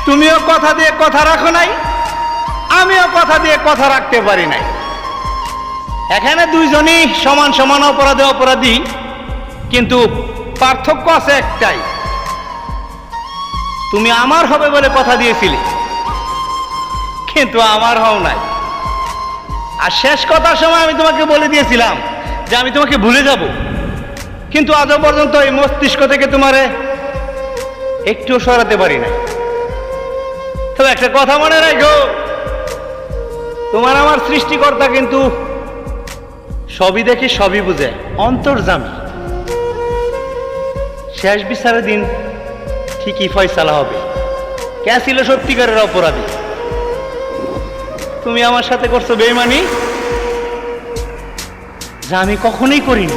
তুমিও কথা দিয়ে কথা রাখো নাই, আমিও কথা দিয়ে কথা রাখতে পারি নাই। এখানে দুইজনই সমান সমান অপরাধে অপরাধী, কিন্তু পার্থক্য আছে একটাই, তুমি আমার হবে বলে কথা দিয়েছিলে, কিন্তু আমার হও নাই। আর শেষ কথার সময় আমি তোমাকে বলে দিয়েছিলাম যে আমি তোমাকে ভুলে যাব, কিন্তু আজও পর্যন্ত এই মস্তিষ্ক থেকে তোমারে একটুও সরাতে পারি না। তবে একটা কথা মনে রাখো, তোমার আমার সৃষ্টিকর্তা কিন্তু সবই দেখে সবই বুঝে, অন্তর্যামী। শেষ বিচারের দিন ঠিকই ফয়সালা হবে কে ছিল সত্যিকারের অপরাধী। তুমি আমার সাথে করছো বেঈমানি, যা আমি কখনোই করিনি।